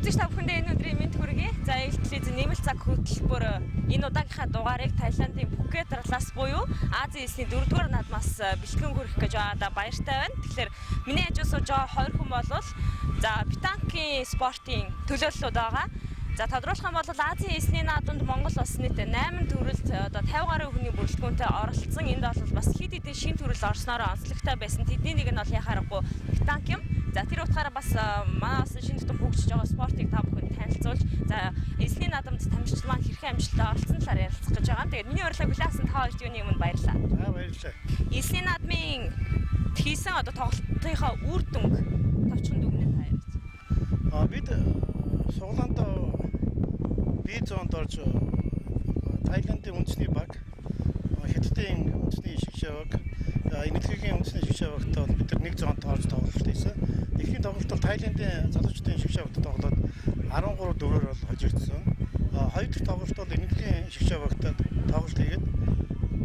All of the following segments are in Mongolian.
үзэгч та бүхэндээ энэ өдрийн мэнд хүргэе. За ээлжлээд нэмэлт цаг хөтөлбөр энэ удаагийнхаа дугаарыг Таиландын Пхукет далаас буюу Азийн эсний 4-р наадмаас бэлтгэн хүргэх гэж байгаа баяртай байна. Тэгэхээр миний хажуу сууж байгаа 2 хүн болвол за питанкийн спортын төлөөллүүд байгаа. За тодруулах юм бол Азийн эсний наадамд Монгол улс нийт 8 төрөлд одоо 50 гаруй хүний бүрэлдэхүүнтэй оролцсон. Энд бол бас хэд хэдэн шин төрөл орсноор онцлогтой байсан. Тэдний нэг нь бол яхаарахгүй питанк юм. За тэр утгаараа бас манай бас шинэ тутам хөгжиж байгаа спортыг та бүхэнд танилцуулж за эсний наадамд тамирчид маань хэрхэн амжилттай оролцсон талаар ярилцах гэж байгаа. Тэгээд миний урилгыг хүлээсэн та хоёрт юуны өмнө баярлалаа. За баярлалаа. Эсний наадмын хийсэн одоо тоглолтынхаа үр дүнг товчхон дүгнээ та ярьж. Бид суглаанд B100-д орж Таиландын үндэсний баг, Хятадын үндэсний шигшээг, Энэтхэгийн үндэсний шигшээгт бид нар 100-д орж тоглолт хийсэн. Эхний тоглолт бол Таиландын залуучдын шигшээгт тоглоод 13-4-өр бол хожигдсон. Хоёр дахь тоглолт бол Энэтхэгийн шигшээгт тоглолт хийгээд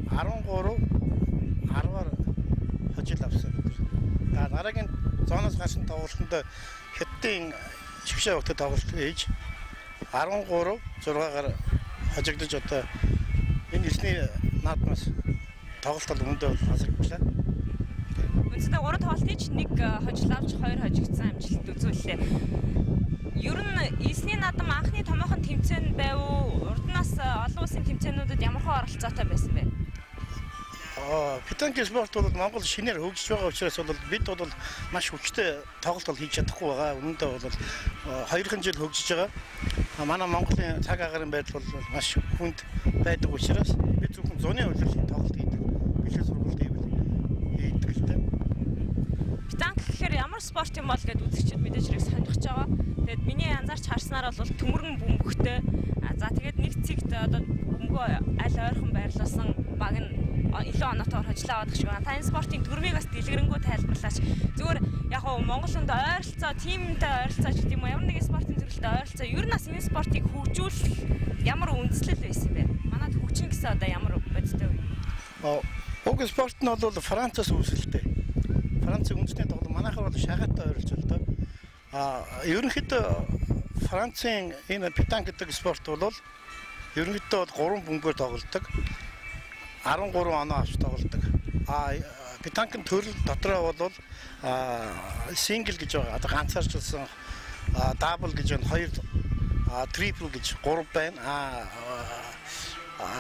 13-10-аар хожил авсан. Дараагийн зооноос гарсан тоглолтод Хятадын шигшээгт тоглолт хийж 13-6-аар хожигдож одоо энэ эсний наадмаас тоглолт өмнөдөө хасагдлаа. Үнэндээ 3 тоглолт хийж 1 хожил авч 2 хожигдсан амжилт үзүүллээ. Ер нь эсний наадам анхны томоохон тэмцээн байв уу? Урднаас олон улсын тэмцээнүүдэд ямар хөө оролцоотой байсан бэ? Питанкийн спорт бол Монгол шинээр хөгжиж байгаа учраас бол бид бол маш хүчтэй тоглолт хийж чадахгүй байгаа. Өмнөдөө бол 2 жил хөгжиж байгаа. Манай Монголын цаг агаарын байдал бол маш хүнд байдаг учраас бид зөвхөн зуны хөлөлийн тоглолт хийдэг. Бэлэг сургалт хийдэг л дээ. Питанк гэхээр ямар спорт юм бол гэдээ үзэгчид мэдээж хэрэг сонирхож байгаа. Тэгээд миний анзаарч харснаар бол төмөргөн бөмбөгтэй. За тэгээд нэг цэгт одоо бөмбөгөө аль ойрхон байрлуулсан баг нь илүү оноотойгоор хожлоо авах шиг байна. Та энэ спортын төрмийг бас дэлгэрэнгүй тайлбарлаач. Зүгээр яг нь Монгол хүнд ойролцоо, тимтэй ойролцоо гэдэг юм уу? Ямар нэгэн спортын төрөлтэй ойролцоо. Ер нь бас энэ спортыг хөгжүүлэх ямар үндслэл байсан бэ? Манайд хөгжин гэсэн одоо ямар бодтой вэ? Уг спорт нь бол Францаас үүсэлтэй. Францын үндэсний тоглоом манайхаар бол шахаатай ойролцоо л доо. Ерөнхийдөө Францын энэ питанк гэдэг спорт бол ерөнхийдөө 3 бөмбөгөөр тоглодог. 13 оноо авч тоглодог. Питанкын төрөл дотроо бол сингл гэж байгаа. Одоо ганцаарчлсан дабл гэж байна. 2 трипл гэж 3 байна.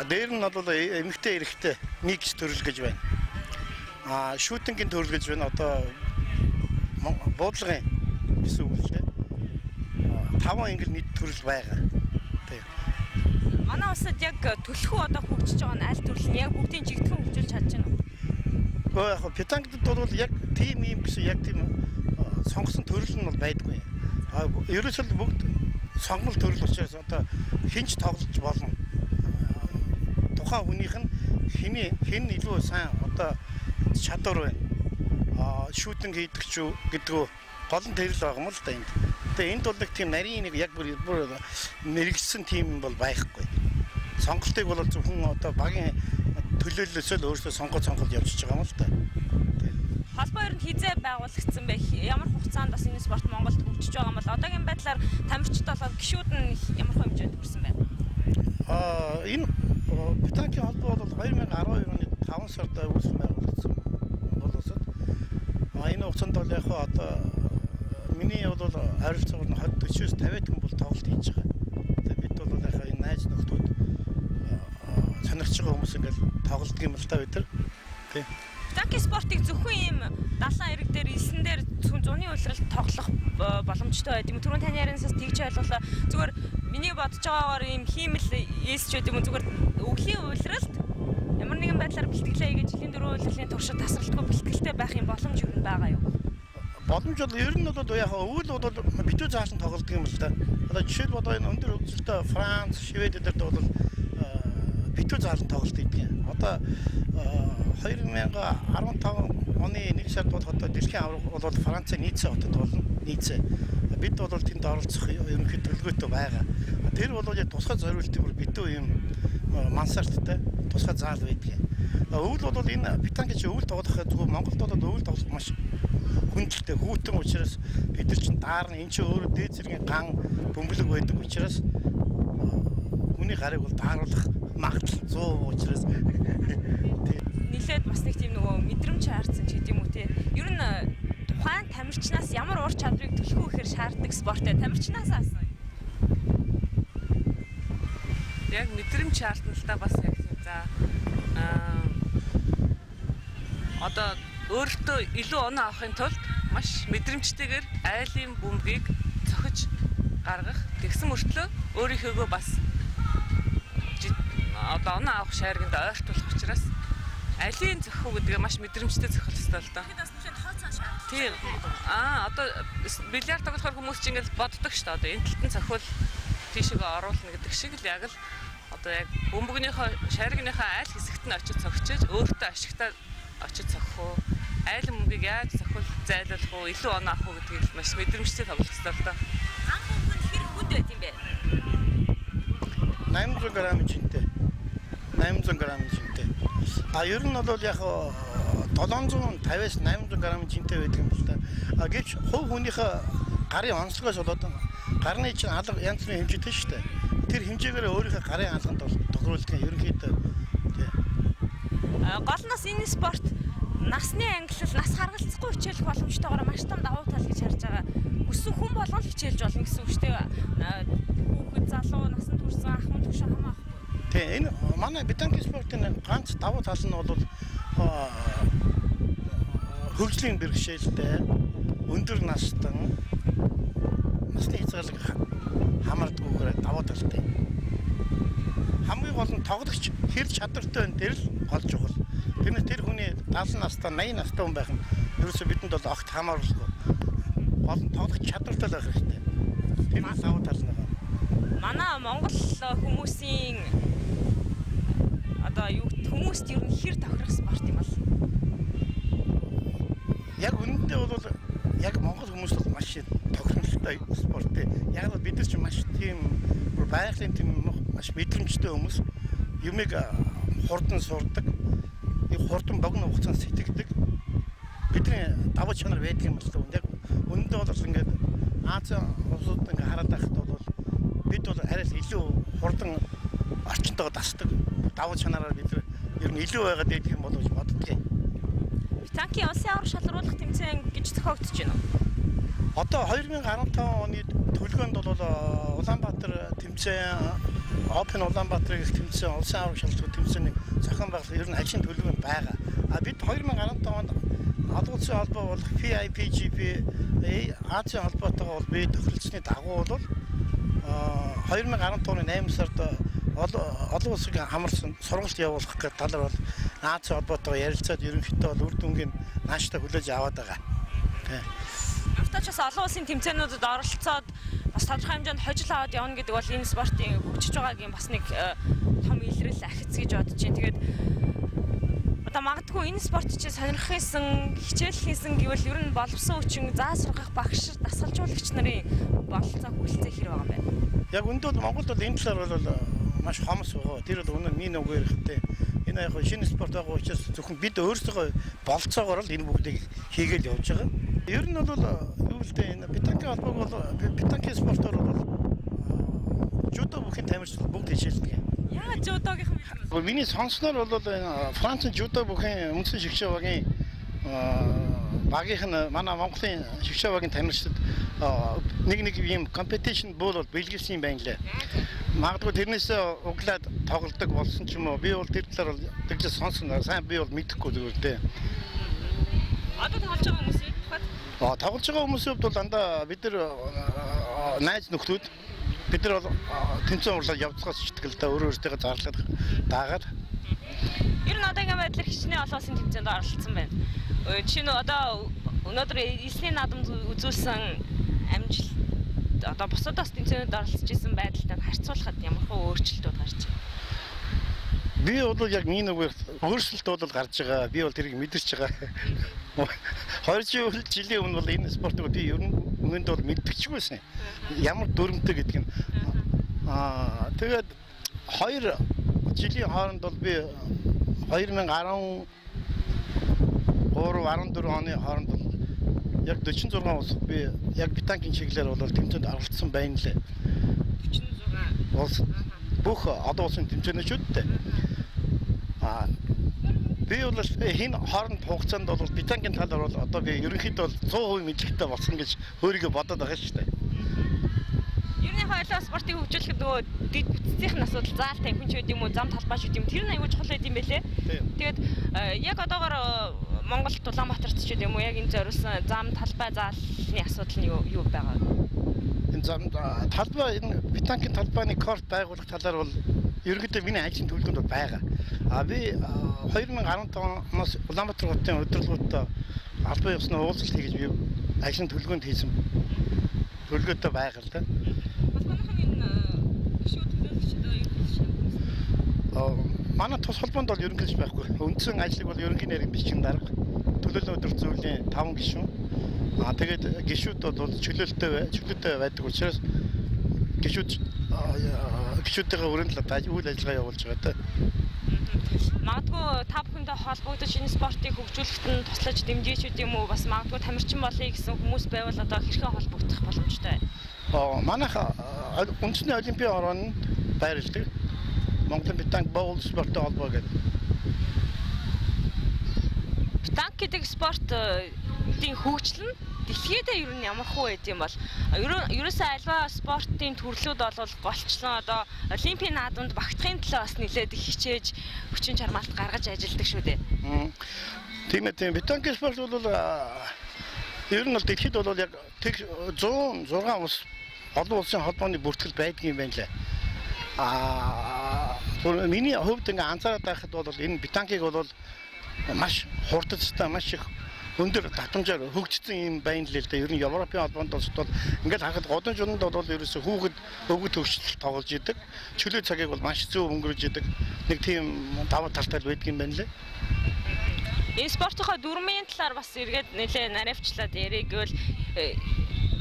Дээр нь бол эмэгтэй эрэгтэй микс төрөл гэж байна. Шүүтингийн төрөл гэж байна. Одоо буудлагын гэсэн үг л дээ. 5 англи нийт төрөл байгаа. Манай улсад яг төлхөө одоо хөгжиж байгаа нь аль төрөл нь яг бүгдийн жигдхэн хөгжүүлж чадж байна уу? Яг питанкд бол яг тим юм гэсэн яг тийм сонгосон төрөл нь бол байдаггүй. Ерөөсөө бүгд сонгол төрөл учраас одоо хинч тоглож болно. Тухайн хүнийх нь хэн илүү сайн одоо чадвар байна. Шүүтинг хийдэг ч гэдэг гол нь тэрл байгаа юм л да энд. Тэгээ энд бол нэг тийм нарийн нэг яг бүр мэрэгсэн тим бол байхгүй. Сонголтыг бол зөвхөн одоо багийн төлөөллөөсөө л өөрсдөө сонгож явуулж байгаа юм л да. Холбоо ер нь хизээ байгуулагдсан бэ? Ямар хугацаанд бас энэ спорт Монголд хөгжиж байгаа юм бол одоогийн байдлаар тамирчид болоод гишүүд нь ямар хэмжээнд хүрсэн байна? Энэ питанкийн холбоо бол 2012 оны 5 сард үүсгэн байгуулагдсан Монгол улсад. Энэ хугацаанд бол яг одоо миний бол ойролцоогоор нь 20-40-с 50 хүн бол тоглолт хийж байгаа. Тэгээд бид бол яг энэ найз нөхдүүд сонирхож байгаа хүмүүс ингээл тоглолтог юм л та бид нар. Тийм. Питанкийн спортыг зөвхөн ийм далайн эрэг дээр элсэн дээр зуны улиралд тоглох боломжтой байд юм. Түрүүн таны ярианаас тэгж ойлголоо. Зүгээр миний бодож байгаагаар ийм хиймэл ээлж байд юм. Зүгээр өвлийн улиралд ямар нэгэн байдлаар бэлтгэлээ гэж жилийн 4 улирлын туршид тасралтгүй бэлтгэлтэй байх юм боломж юу байгаа юу? Боломж бол ер нь бол яг өвөл бол битүү заасан тоглодог юм л да. Одоо жишээл одоо энэ өндөр хөгжилтэй Франц, Швед эдэрд бол битүү заасан тоглолт хийдэг. Одоо 2015 оны 1 сард бол одоо дэлхийн аварга бол Францын Ницце хотод болно. Ницце. Бид бол тэнд оролцох ерөнхий төлөвлөгөөтэй байгаа. Тэр бол яг тусгай зориултын бүр битүү юм мансарттай. тусгай заал байдаг. Өвөл бол энэ питанк чи өвөл тоглох зүгээр Монголд бол өвөл тоглох маш хүндлэлтэй хүүтэн учраас бид нар чинь даарна энэ чи өөрөө дээд зэргийн ган бөмбөлөг байдаг учраас хүний гарыг бол дааруулах магадлал 100 учраас нилээд бас нэг тийм нөгөө мэдрэмж хаарсан ч гэдэм үү те. Ер нь тухайн тамирчнаас ямар ур чадварыг төлөхөө гэхээр шаарддаг спорт те. Тамирчнаас асуу. Яг мэдрэмж шаардна л та бас яг тийм за одоо өөртөө илүү оноо авахын тулд маш мэдрэмжтэйгээр айлын бөмбөгийг цохиж гаргах тэгсэн мөртлөө өөрийнхөөгөө бас одоо оноо авах шаарганд ойртуулах учраас айлын зохих гэдэг нь маш мэдрэмжтэй зохих ёстой л доо. Тийм. Одоо бильярд тоглохоор хүмүүс чинь ингээл боддог шүү дээ. Одоо энэ талтан зохиол тийшээгээ оруулна гэдэг шиг л яг л одоо яг бөмбөгнийхөө шаргийнхаа айл хэсэгт нь очиж цогчиж өөртөө ашигтай очиж цохих уу айлын бөмбөгийг яаж цохол зайлуулах уу илүү оноо авах уу гэдгийг маш мэдрэмжтэй тоглох ёстой л доо. Анх бөмбөг хэр хүнд байт юм бэ? 800 г жинтэй. 800 г жинтэй. Ер нь бол яг 750-аас 800 г жинтэй байдаг юм л та. Гэвч хувь хүнийхээ гарын онцлогоос болоод гарны чинь алга янз бүрийн хэмжээтэй шүү дээ. Тэр хэмжээгээр өөрийнхөө гарын алганд тохируулдаг нь ерөнхийдөө тий. Гол нас энэ спорт насны ангиллал нас харгалзахгүй хичээлэх боломжтойгоор маш том давуу тал гэж харж байгаа. Өссөн хүн болгон хичээлж болно гэсэн үг шүү дээ. Хүүхэд залуу насанд хүрсэн ах хүн төвшин хамаахгүй. Тий энэ манай питанк спортын ганц давуу тал нь бол хөгжлийн бэрхшээлтэй өндөр насны хязгаарлалт хамаардаггүйгээр давуу талтай. Хамгийн гол нь тоглогч хэр чадвартай байна дээр л гол чухал. Тэрнээс тэр хүний 70 настай 80 настай хүн байх нь ерөөсөө бидэнд бол огт хамааруулахгүй. Гол нь тоглогч чадвартай байх хэрэгтэй. Тэр нь давуу тал нь. Манай Монгол хүмүүсийн одоо юу хүмүүст ер нь хэр тохирох спорт юм бол? Яг үнэндээ бол яг Монгол хүмүүс бол маш тохиромжтой спорт. Яг л бид нар ч маш тийм байгалийн тийм маш мэдрэмжтэй хүмүүс юмыг хурдан сурдаг. Хурдан богино хугацаанд сэтгэдэг. Бидний давуу чанар байдаг юм л да. Яг үнэндээ бол ингээд Азийн улсууд ингээд хараад байхад бол бид бол арай л илүү хурдан орчинтойгоо дасдаг. Давуу чанараар бид ер нь илүү байгаад байдаг юм болов боддог юм. Питанкийн улсын аврах шалгаруулах тэмцээн гэж зохиогдож байна уу? Одоо 2015 оны төлөвлөгөөнд бол Улаанбаатар тэмцээн Open Улаанбаатар гэх тэмцээн улсын аврах шалгаруулах тэмцээний зохион байгуулах ер нь ажлын төлөвлөгөөнд байгаа. Бид 2015 онд олон улсын холбоо болох FIPGP Азийн холбоотойгоо бие тохиролцсны дагуу бол 2015 оны 8 сард олон улсыг хамарсан сургалт явуулах гэх талаар бол Азийн холбоотойгоо ярилцаад ерөнхийдөө бол үр дүнгийн нааштай хүлээж аваад байгаа. Авточ бас олон улсын тэмцээнүүдэд оролцоод бас тодорхой хэмжээнд хожил аваад явна гэдэг бол энэ спортын хөгжиж байгаагийн бас нэг том илрэл ахиц гэж бодож байна. Тэгээд одоо магадгүй энэ спорт чи сонирх хийсэн, хичээл хийсэн гэвэл ер нь боловсон хүчин заа сургах багш, дасгалжуулагч нарын бололцоо хүрэлцээ хэр байгаа юм бэ? Яг үндэ бол Монголд бол энэ талаар бол маш хомс байгаа. Тэр бол үнэн минь үгээр ихтэй. Энэ яг шинэ спорт байгаа учраас зөвхөн бид өөрсдөө болцоогоор л энэ бүгдийг хийгээл явж байгаа. Ер нь бол юу л дээ энэ питанк холбоог бол питанкийн спортоор бол жудо бүхэн тамирчид бүгд хичээлдэг. Яагаад жудогийнхан бэ? Миний сонсноор бол Францын жудо бүхэн үндсэн шигшээ багийн багийнх нь манай Монголын шигшээ багийн тамирчид нэг юм компетишн бол бэлгэлсэн юм байна лээ. Магадгүй тэрнээс углаад тоглодог болсон ч юм уу. Би бол тэр талаар бол тэгж сонсно. Сайн би бол мэдэхгүй зүгээр дээ. Одоо тоглож байгаа хүмүүсийн тухайд тоглож байгаа хүмүүсийн хувьд бол дандаа бид нар найз нөхдүүд бид нар бол тэмцээн урлаад явцгаас ичтгэл та өөрөөсөө зарлаад даагаад ер нь одоогийн байдлаар хичнээн олон улсын тэмцээнд оролцсон байна. Жишээ нь одоо өнөөдөр эсний наадам үзүүлсэн амжилт одоо бусадаас тэмцээнд оролцож исэн байдалтай харьцуулахад ямар хөө өөрчлөлтүүд гарч байна? Би бол яг миний нэг өөрчлөлт бол гарч байгаа. Би бол тэрийг мэдэрч байгаа. 2 жилийн өмнө бол энэ спортыг би ер нь өмнөд бол мэдчихгүйсэн. Ямар дүрмтэй гэдэг нь. Тэгээд 2 жилийн хооронд бол би 2013 14 оны хооронд бол яг 46 улс би яг питанкийн чиглэлээр бол тэмцээнд оролцсон байна лээ. 46 улс бүх олон улсын тэмцээнүүчүүдтэй. Би бол энэ хооронд хугацаанд бол питанкийн талаар бол одоо би ерөнхийдөө 100% мэдлэгтэй болсон гэж өөрийгөө бодоод байгаа шүү дээ. Ерний хойлоо спортыг хөгжүүлэхэд нөгөө дэд бүтцийн асуудал заалтай хүн ч үгүй юм уу зам талбай шүү дээ. Тэр нь аюул чухал байд юм байлээ. Тэгээд яг одоогоор Монгол Улаанбаатарт ч юм уу яг энэ зориулсан зам талбай заалны асуудал нь юу байгаа вэ? Энэ зам талбай энэ питанкийн талбайны корт байгуулах талаар бол ерөнхийдөө миний ажлын төлөвлөгөөнд байгаа. Би 2015 оноос Улаанбаатар хотын удирдлагуудаа албан ёсны уулзалт хийж би ажлын төлөвлөгөөнд хийсэн төлөвлөгөөтэй байгаа л да. Бас манайхан энэ гişүүд төлөөлөгчд манай тус холбоонд бол ерөнхийлж байхгүй. Үндсэн ажлыг бол ерөнхий нарийн бичгийн дарга төлөөлөл өдөр зөвлөлийн 5 гишүүн. Тэгээд гишүүд бол чөлөөтэй байдаг учраас гишүүдтэйгээ өрөнд л үйл ажиллагаа явуулж байгаа та. Магадгүй та бүхэндээ холбогдож энэ спортыг хөгжүүлэхэд нь туслаж дэмжиж үт юм уу бас магадгүй тамирчин болъё гэсэн хүмүүс байвал одоо хэрхэн холбогдох боломжтой вэ? Манайх үндэсний олимпийн ороонд байрладаг. Монголын питанк боул спорттой холбоо гэдэг. Питанк гэдэг спортын хөгжил нь дэлхийдээ ер нь ямар хөө байд юм бол ерөөсөө альва спортын төрлүүд бол голчлон одоо олимпийн наадамд багтахын төлөө бас нэлээд их хичээж хүчин чармаалт гаргаж ажилладаг шүү дээ. Тийм ээ. Питанкийн спорт бол ер нь бол дэлхийд бол яг 106 улс олон улсын холбооны бүртгэл байдаг юм байна лээ. Миний хувьд ингээ анзаараад байхад бол энэ питанкийг бол маш хурдцтай маш их өндөр татамжаар хөгжсөн юм байна л да. Ер нь Европын холбоонд бол ингээд харахад годон жунд бол ерөөсө хүүхэд өвгөт төвчлөлт тоглож идэг. Чөлөө цагийг бол маш зөв өнгөрөөж идэг. Нэг тийм даваа талтай байдаг юм байна лээ. Энэ спортынхаа дүрмийн талаар бас эргээд нэлээ наривчлаад яригвал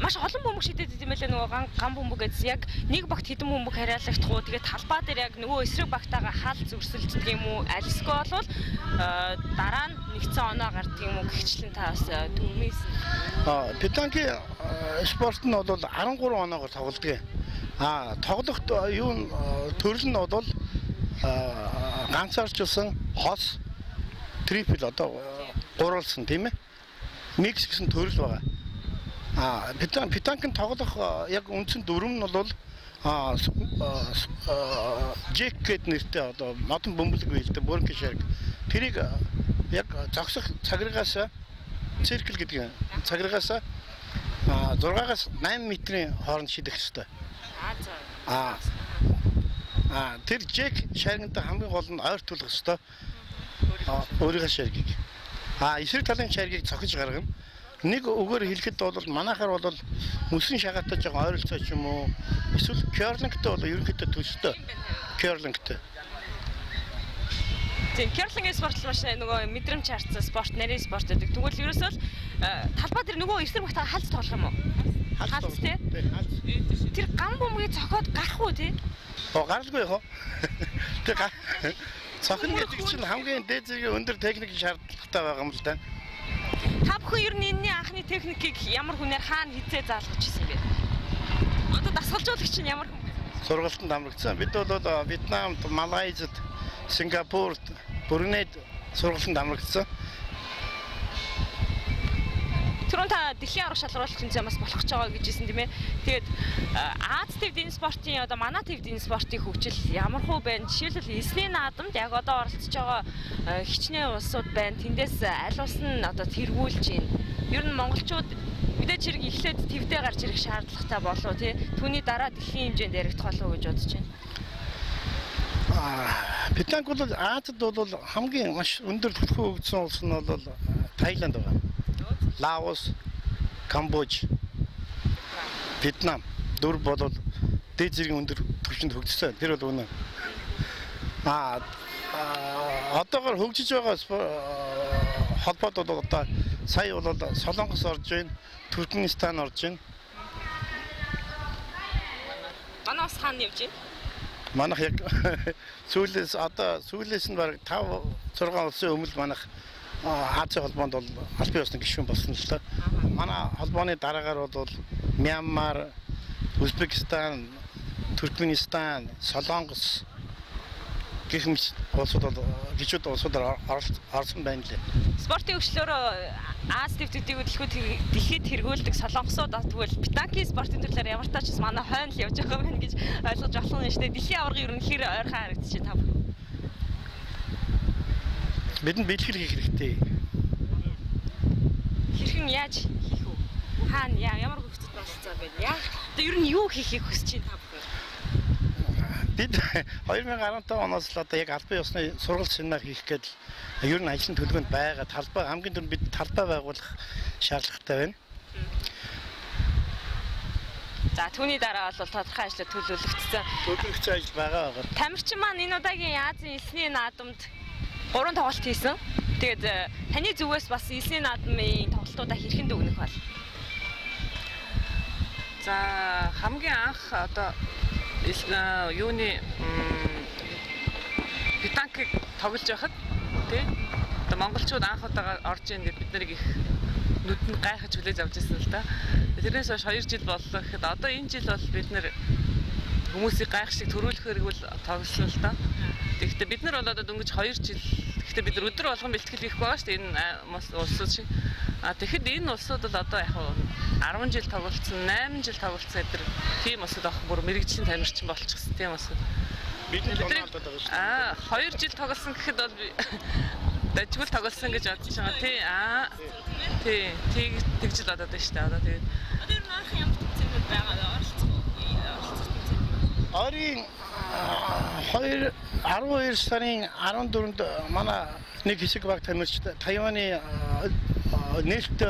маш олон бөмбөг шидэд юм байлаа нөгөө гам бөмбөг гэж яг нэг багт хэдэн бөмбөг хариалагдах уу тэгээд талбай дээр яг нөгөө эсрэг багтаага хал зүрсэлдэг юм уу альсгүй болвол дараа нь нэгдсэн оноо гардаг юм уу гихчлэн та бас дүрмээс питанкийн спорт нь бол 13 оноогоор тоглодог. Тоглохт юу төрөл нь бол ганцаарчилсан хос трипл одоо гурвалсан тийм ээ микс гэсэн төрөл байгаа. Питанкын тоглох яг үндсэн дүрм нь бол Джек гэдэг нэртэй одоо модон бөмбөлөг үйлдэх бүрэнхий шарг. Тэрийг яг зогсох цаграгаас циркл гэдэг цаграгаас 6-аас 8 метрийн хооронд шидэх ёстой. Тэр Джек шаргинтай хамгийн гол нь ойр тулах ёстой. Өөрийнхөө шаргийг. Эсрэг талын шаргийг цохиж гаргана. Нэг үгээр хэлэхэд бол манайхаар бол мөсөн шагаатай жоохон ойролцоо ч юм уу эсвэл керлингтэй бол ерөнхийдөө төстэй керлингтэй. Тийм керлингийн спорт маш нөгөө мэдрэмж харцсан спорт нарийн спорт гэдэг. Тэгвэл ерөөсөө талбай дээр нөгөө эсрэг багтаа халз тоглох юм уу? Халз тий. Тэр гам бөмбөгийг цохоод гарах уу тий? Гаралгүй яах вэ? Тэр цохно гэдэг чинь хамгийн дээд зэргийн өндөр техникийн шаардлагатай байгаа юм л да. Та бүхэн ер нь энэний анхны техникийг ямар хүнээр хаана хизээ заалгаж ирсэн бэ? Одоо дасгалжуулагч нь ямар хүн? Сургалтанд амрагдсан. Бид бол Вьетнамд, Малайзад, Сингапурт, Брунейд сургалтанд амрагдсан. Түрүүн та дэлхийн арга шалгаруулах хэмжээ бас болох ч байгаа гэж хэлсэн тийм ээ. Тэгээд Аз төвд энэ спортын одоо манай төвд энэ спортын хөгжил ямар хөө байна? Жишээлбэл эсний наадамд яг одоо оролцож байгаа хичнээн улсууд байна. Тэндээс аль улс нь одоо тэргүүлж байна. Ер нь монголчууд мэдээж хэрэг эхлээд твдээ гарч ирэх шаардлагатай болов тий. Түүний дараа дэлхийн хэмжээнд яригдах болов уу гэж бодож байна. Питанк бол Азад бол хамгийн маш өндөр түвшин хөгжсөн улс нь бол Таиланд байна. Лаос, Камбож, Вьетнам дөрв бол дээд зэргийн өндөр түвшинд хөгжсөн. Тэр бол үнэн. Одоогоор хөгжиж байгаа холбоод бол одоо сая бол Солонгос орж байна, Туркменистан орж байна. Манай бас хаана явж байна? Манайх яг сүүлээс нь баг 5-6 улсын өмнө манайх Азийн холбоонд бол аль бие усны гишүүн болсон л та. Манай холбооны дараагаар бол Мянмар, Узбекистан, Туркменистан, Солонгос гэх мэт гişүүд улсуудаар орсон байна лээ. Спортын хөгжлөөр Аз дэвтүүдийг дэлхийд хэрэгүүлдэг солонгосууд тэгвэл питанкийн спортын төрлөөр ямар тач манай хойно л явж байгаа юм гэж ойлгож болох юм шүү дээ. Дэлхийн аварга ер нь хэр ойрхон харагдчих та бүхэн. Бидэнд бэлтгэл хийх хэрэгтэй. Хэрхэн яаж хийх вэ? Хаана ямар хөвцөд болцоо байна? Яг одоо ер нь юу хийхийг хүсэж байна та бүхэн? Бид 2015 оноос л одоо яг аль бие усны сургалт семинар хийх гээд ер нь ажлын төлөвөнд байгаа талбай хамгийн түрүүнд бид талбай байгуулах шаардлагатай байна. За түүний дараа бол тодорхой ажлыг төлөвлөгдсөн. Төлөвлөгдсөн ажил байгаа. Тамирчин маань энэ удаагийн Азийн элсний наадамд 3 тоглолт хийсэн. Тэгээд таны зүгээс бас элсний наадмын тоглолтуудаа хэрхэн дүгнэх бол? За хамгийн анх одоо юуны питанкийг тоглож байхад тий одоо монголчууд анх удаага орж ийн гэд бид нарыг их нүдэнд гайхаж хүлээж авч ирсэн л да. Тэрнээс хойш 2 жил боллоо гэхэд одоо энэ жил бол бид нар хүмүүсийг гайх шиг төрүүлэхээр бол тоглосон л да. Тэгэхдээ бид нар бол одоо дөнгөж 2 жил гэхдээ бид нар өдөр болгон бэлтгэл хийх байгаа шүү дээ энэ улсууд шиг. Тэгэхэд энэ улсууд бол одоо яг 10 жил тоглолцсон, 8 жил тоглолцсон гэдэг тийм улсууд авах бүр мэрэгжлийн тамирчин болчихсон тийм улсууд. Бид нэг онолдод байгаа шүү. 2 жил тоглосон гэхэд бол дажгүй тоглосон гэж бодож байгаа. Тий. Тэгж л бодоод байна шүү дээ. Одоо тэгээд одоо ер нь анх ямар тэмцээнүүд байгаа Орын 12 сарын 14-нд манай нэг хэсэг баг тамирчид Тайваны нээлт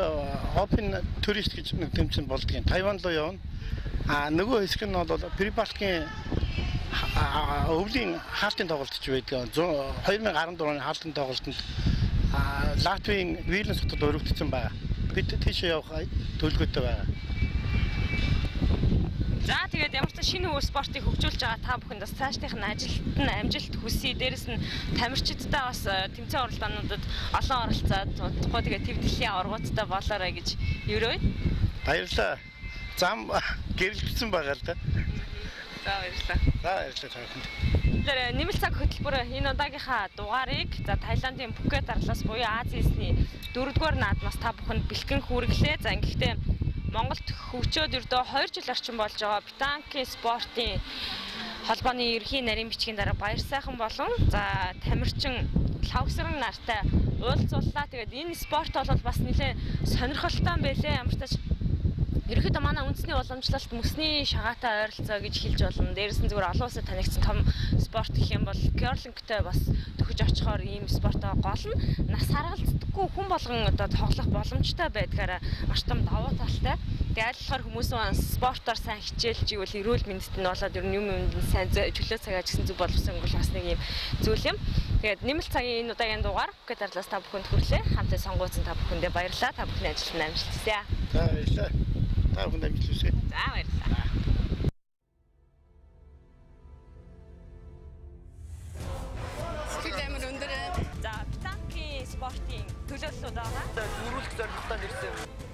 Open Tourist гэж нэг тэмцээн болдгийн. Тайван руу явна. Нөгөө хэсэг нь бол Прибалтикийн өвлийн хаалтын тоглолтч байдаг. 2014 оны хаалтын тоглолтод Латвийн Вилнюс хотод өргөгдсөн байна. Бид тийшээ явах төлөвлөгөөтэй байна. За тэгээд ямар ч шинэ үе спортыг хөгжүүлж байгаа та бүхэнд бас цаашдынх нь ажилд нь амжилт хүсье. Дээрэс нь тамирчидтай бас тэмцээн оролдоонуудад олон оролцоод удахгүй тэгээд төв дэлхийн аваргуудтай болоорой гэж ерөөе. Баярлалаа. Зам гэрэлтсэн байгаа л да. за баярлалаа. За баярлалаа. Тэгэхээр нэмэлт цаг хөтөлбөр энэ удаагийнхаа дугаарыг за Таиландын Пхукет арлаас буюу Азийн эсний 4-р наадмаас та бүхэнд бэлтгэн хүргэлээ. За ингэхдээ Монголд хөгжөөд ердөө 2 жил орчим болж байгаа питанкийн спортын холбооны ерхий нарийн бичгийн дараа баяр сайхан болон за тамирчин лавсран нартай уулзууллаа. Тэгээд энэ спорт бол бас нэлээд сонирхолтой байлээ. Ямар ч тач ерөөхдөө манай үндэсний уламжлалт мөсний шагаатай ойролцоо гэж хэлж болно. Дээрээс нь зүгээр олон улсад танигдсан том спорт гэх юм бол керлингтэй бас төхөж очихоор ийм спортоо гол нь нас харгалздаггүй хүн болгон одоо тоглох боломжтой байдгаараа маш том давуу талтай. Тэгээд аль болохоор хүмүүс спортоор сайн хичээлж ивэл эрүүл мэндэд нь болоод ер нь юм сайн чөлөө цагаа гэсэн зүг боловсон бол бас нэг юм зүйл юм. Тэгээд нэмэлт цагийн энэ удаагийн дугаар Пхукет арлаас та бүхэнд хүрлээ. Хамтдаа сонгууцсан та бүхэндээ баярлалаа. Та бүхний ажилд нь амжилт хүсье. За баярлалаа. Та бүхэнд амжилт хүсье. За баярлалаа. Сэтгэл амар өндөр. За питанкийн спортын төлөөллүүд байгаа. Дөрвөлх зорилготой нэрсэн.